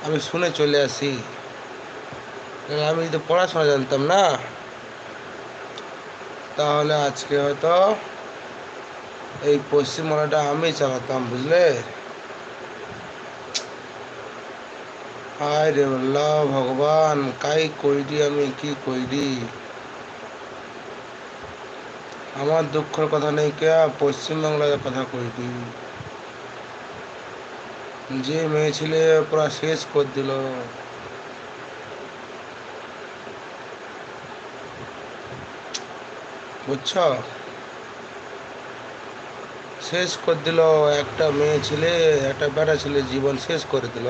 আমি শুনে চলে আসি। আমি যদি পড়াশোনা জানতাম না, তাহলে আজকে হয়তো এই পশ্চিমবাংলাটা আমি চালাতাম, বুঝলে? হায় রে আল্লাহ ভগবান, কাই কইরি আমি, কি কইরি? আমার দুঃখের কথা নেই কে, পশ্চিমবাংলার কথা কইরি। যে মেয়ে ছেলে পুরা শেষ করে দিল, বুঝছ? শেষ করে দিল একটা মেয়ে ছেলে, একটা বেটা ছেলে জীবন শেষ করে দিল।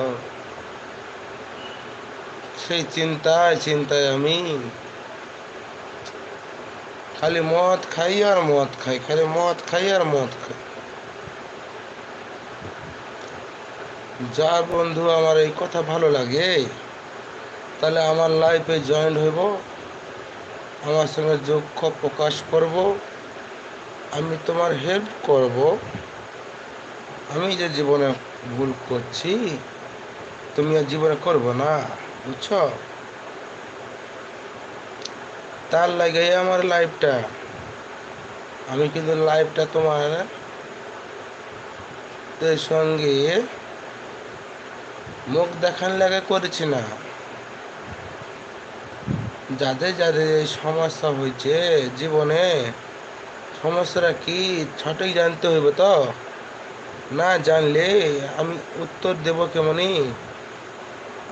সেই চিন্তায় চিন্তায় আমি খালি মদ খাই আর মদ খাই, খালি মদ খাই আর মদ খাই। যার বন্ধু আমার এই কথা ভালো লাগে, তাহলে আমার লাইফে জয়েন হইব, আমার সঙ্গে দুঃখ প্রকাশ করব, আমি তোমার হেল্প করব। আমি যে জীবনে ভুল করছি, তুমি আর জীবনে করবো না, বুঝছো? তার লাগে আমার লাইফটা, আমি কিন্তু লাইফটা তোমার সঙ্গে মুখ দেখান লাগে করেছি না। যাদের যাদের এই সমস্যা হয়েছে জীবনে, সমস্যাটা কি সঠিক জানতে হইবে তো। না জানলে আমি উত্তর দেব কেমনি?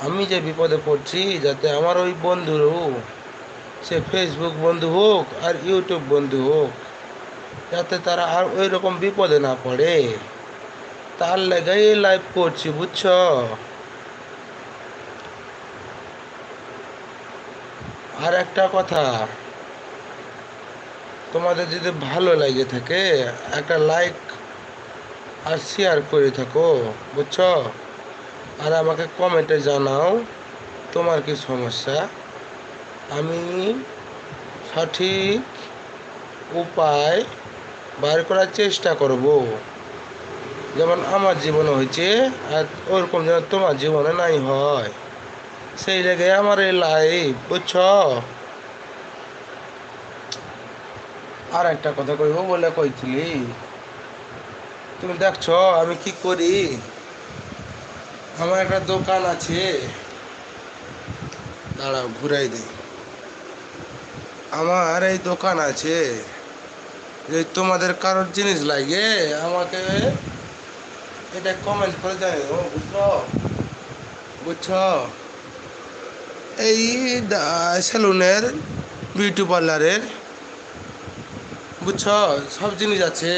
আমি যে বিপদে পড়ছি, যাতে আমার ওই বন্ধুরও, সে ফেসবুক বন্ধু হোক আর ইউটিউব বন্ধু হোক, যাতে তারা আর ওই রকম বিপদে না পড়ে, তার লেগেই লাইভ করছি, বুঝছো? আর একটা কথা, তোমাদের যদি ভালো লাগে থাকে, একটা লাইক আর শেয়ার করে থাকো, বুঝছো? আর আমাকে কমেন্টে জানাও তোমার কি সমস্যা। আমি সঠিক উপায় বার করার চেষ্টা করব, যেমন আমার জীবনে হয়েছে, আর ওরকম যেন তোমার জীবনে নাই হয়। সেই লেগে আমার এই লাইফ, বুঝছো? আর একটা কথা কইব বলে কইছিলি, তুমি দেখছো আমি কি করি? আমার একটা দোকান আছে, দাঁড়াও ঘুরাই দিই। আমার এই দোকান আছে, যদি তোমাদের কারোর জিনিস লাগে আমাকে এটা কমেন্ট করে জানিও, বুঝছো? বুঝছো? এই সেলুনের, বিউটি পার্লারের, বুঝছো? সব জিনিস আছে,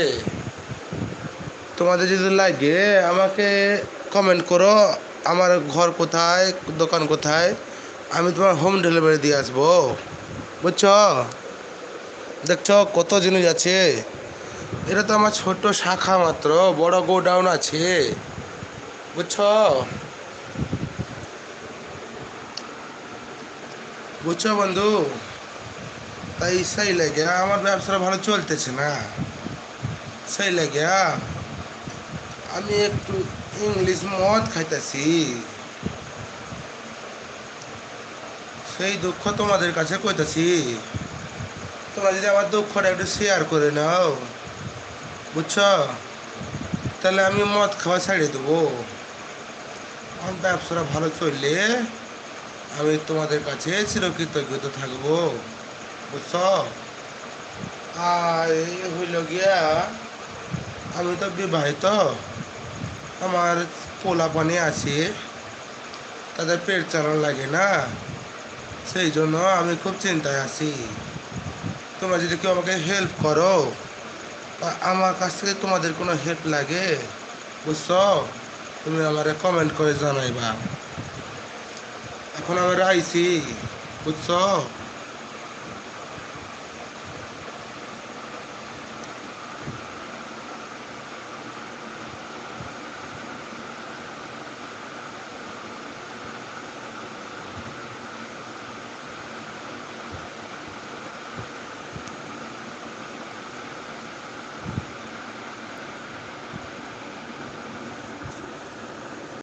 তোমাদের যদি লাগে আমাকে কমেন্ট করো। আমার ঘর কোথায়, দোকান কোথায়, আমি তোমার হোম ডেলিভারি দিয়ে আসবো, বুঝছো? দেখছো কত জিনিস আছে। এটা তো আমার ছোট শাখা মাত্র, বড় গোডাউন আছে, বুঝছো? বুঝছো বন্ধু? তাই সেই লেগে আমার ব্যবসাটা ভালো চলতেছে না। সেই লেগে আমি একটু ইংলিশ মদ খাইতেছি। সেই দুঃখ তোমাদের কাছে কইতাছি, তোমরা যদি আমার দুঃখটা একটু শেয়ার করে নাও, বুঝছো? তাহলে আমি মদ খাওয়া ছাড়িয়ে দেবো। আমার ব্যবসাটা ভালো চললে আমি তোমাদের কাছে চিরকৃতজ্ঞ থাকবো, বুঝছো? আর এই হইল গিয়া, আমি তো বিবাহিত, আমার পোলা পানি আছে, তাদের পেট চালান লাগে না, সেই জন্য আমি খুব চিন্তায় আছি। তোমরা যদি কেউ আমাকে হেল্প করো, বা আমার কাছ থেকে তোমাদের কোনো হেল্প লাগে, বুঝছো? তুমি আমারে কমেন্ট করে জানাইবা। এখন আমি আইছি, বুঝছো?